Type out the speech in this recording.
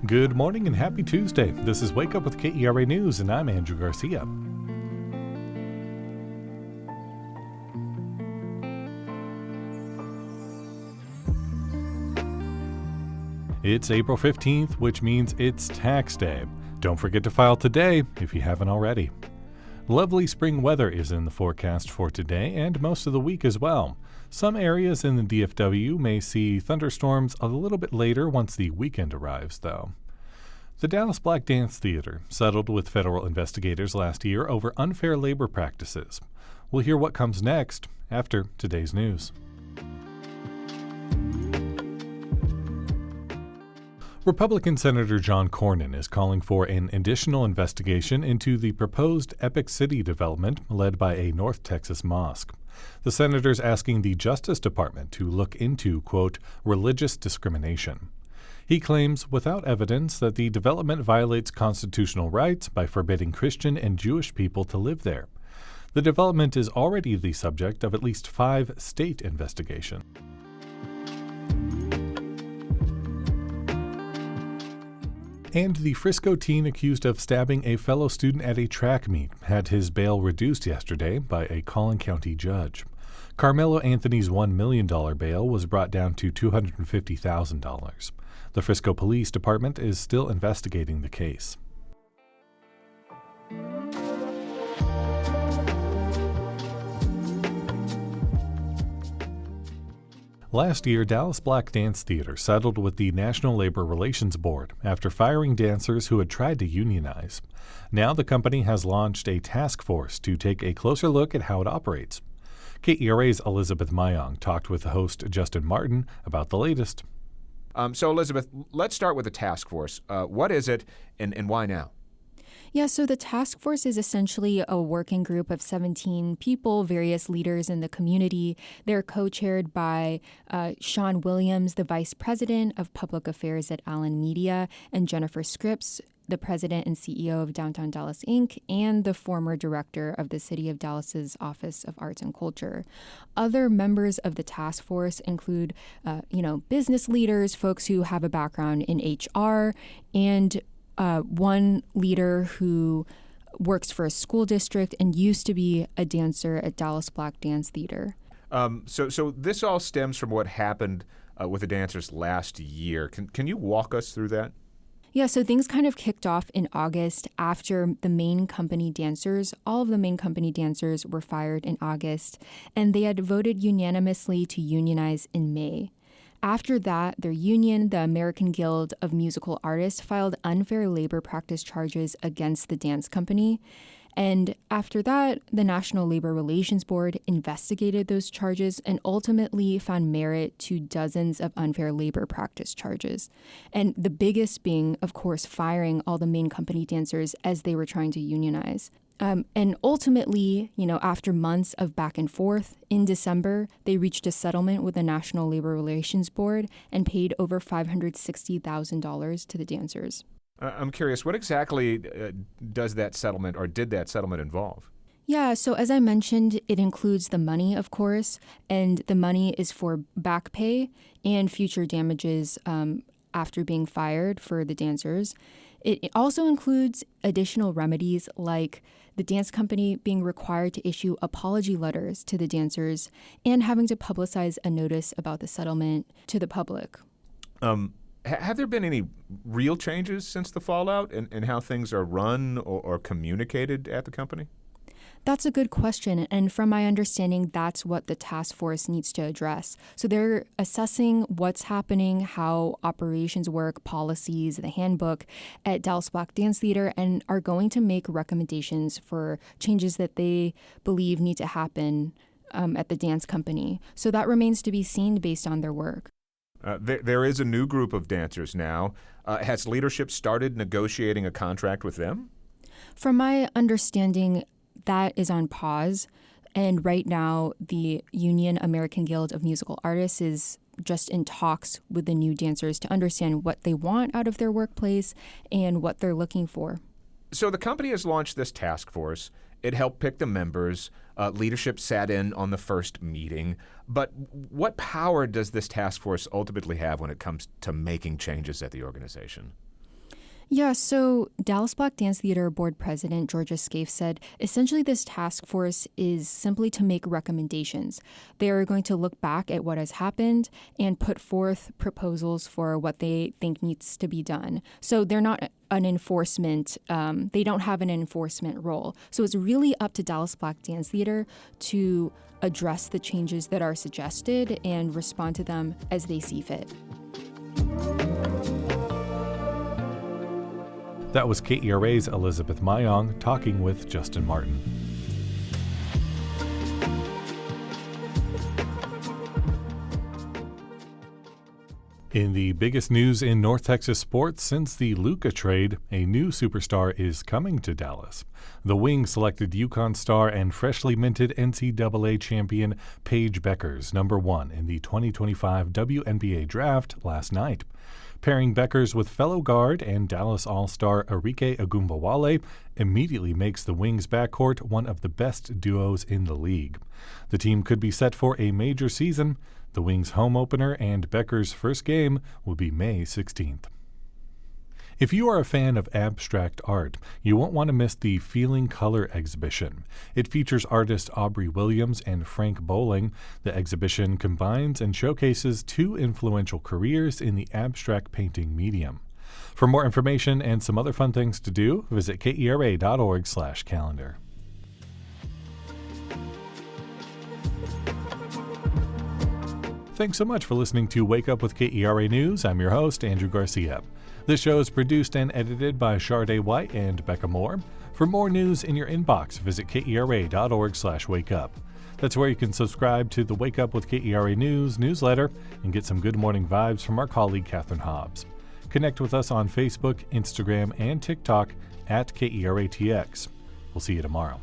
Good morning and happy Tuesday. This is Wake Up with KERA News, and I'm Andrew Garcia. It's April 15th, which means it's tax day. Don't forget to file today if you haven't already. Lovely spring weather is in the forecast for today and most of the week as well. Some areas in the DFW may see thunderstorms a little bit later once the weekend arrives, though. The Dallas Black Dance Theater settled with federal investigators last year over unfair labor practices. We'll hear what comes next after today's news. Republican Senator John Cornyn is calling for an additional investigation into the proposed Epic City development led by a North Texas mosque. The senator's asking the Justice Department to look into, quote, religious discrimination. He claims without evidence that the development violates constitutional rights by forbidding Christian and Jewish people to live there. The development is already the subject of at least 5 state investigations. And the Frisco teen accused of stabbing a fellow student at a track meet had his bail reduced yesterday by a Collin County judge. Carmelo Anthony's $1 million bail was brought down to $250,000. The Frisco Police Department is still investigating the case. Last year, Dallas Black Dance Theater settled with the National Labor Relations Board after firing dancers who had tried to unionize. Now the company has launched a task force to take a closer look at how it operates. KERA's Elizabeth Mayong talked with the host Justin Martin about the latest. So Elizabeth, let's start with the task force. What is it and why now? Yeah, so the task force is essentially a working group of 17 people, various leaders in the community. They're co-chaired by Sean Williams, the vice president of public affairs at Allen Media, and Jennifer Scripps, the president and CEO of Downtown Dallas Inc., and the former director of the City of Dallas's Office of Arts and Culture. Other members of the task force include, business leaders, folks who have a background in HR, and one leader who works for a school district and used to be a dancer at Dallas Black Dance Theater. So this all stems from what happened with the dancers last year. Can you walk us through that? Yeah, so things kind of kicked off in August after the main company dancers. All of the main company dancers were fired in August, and they had voted unanimously to unionize in May. After that, their union, the American Guild of Musical Artists, filed unfair labor practice charges against the dance company. And after that, the National Labor Relations Board investigated those charges and ultimately found merit to dozens of unfair labor practice charges. And the biggest being, of course, firing all the main company dancers as they were trying to unionize. And ultimately, after months of back and forth, in December, they reached a settlement with the National Labor Relations Board and paid over $560,000 to the dancers. I'm curious, what exactly does that settlement or did that settlement involve? Yeah, so as I mentioned, it includes the money, of course, and the money is for back pay and future damages after being fired for the dancers. It also includes additional remedies like the dance company being required to issue apology letters to the dancers and having to publicize a notice about the settlement to the public. Have there been any real changes since the fallout in how things are run or communicated at the company? That's a good question, and from my understanding, that's what the task force needs to address. So they're assessing what's happening, how operations work, policies, the handbook at Dallas Black Dance Theater, and are going to make recommendations for changes that they believe need to happen at the dance company. So that remains to be seen based on their work. There is a new group of dancers now. Has leadership started negotiating a contract with them? From my understanding, that is on pause. And right now, the Union American Guild of Musical Artists is just in talks with the new dancers to understand what they want out of their workplace and what they're looking for. So the company has launched this task force. It helped pick the members. Leadership sat in on the first meeting. But what power does this task force ultimately have when it comes to making changes at the organization? Yeah, so Dallas Black Dance Theater Board President Georgia Scaife said, essentially this task force is simply to make recommendations. They are going to look back at what has happened and put forth proposals for what they think needs to be done. So they're not an enforcement, they don't have an enforcement role. So it's really up to Dallas Black Dance Theater to address the changes that are suggested and respond to them as they see fit. That was KERA's Elizabeth Mayong talking with Justin Martin. In the biggest news in North Texas sports since the Luka trade, a new superstar is coming to Dallas. The Wings selected UConn star and freshly minted NCAA champion Paige Bueckers, number 1 in the 2025 WNBA draft last night. Pairing Bueckers with fellow guard and Dallas All-Star Arike Ogunbowale immediately makes the Wings' backcourt one of the best duos in the league. The team could be set for a major season. The Wings' home opener and Bueckers' first game will be May 16th. If you are a fan of abstract art, you won't want to miss the Feeling Color exhibition. It features artists Aubrey Williams and Frank Bowling. The exhibition combines and showcases two influential careers in the abstract painting medium. For more information and some other fun things to do, visit kera.org/calendar. Thanks so much for listening to Wake Up with KERA News. I'm your host, Andrew Garcia. This show is produced and edited by Shardae White and Bekah Morr. For more news in your inbox, visit kera.org/wakeup. That's where you can subscribe to the Wake Up with KERA News newsletter and get some good morning vibes from our colleague Catherine Hobbs. Connect with us on Facebook, Instagram, and TikTok at KERATX. We'll see you tomorrow.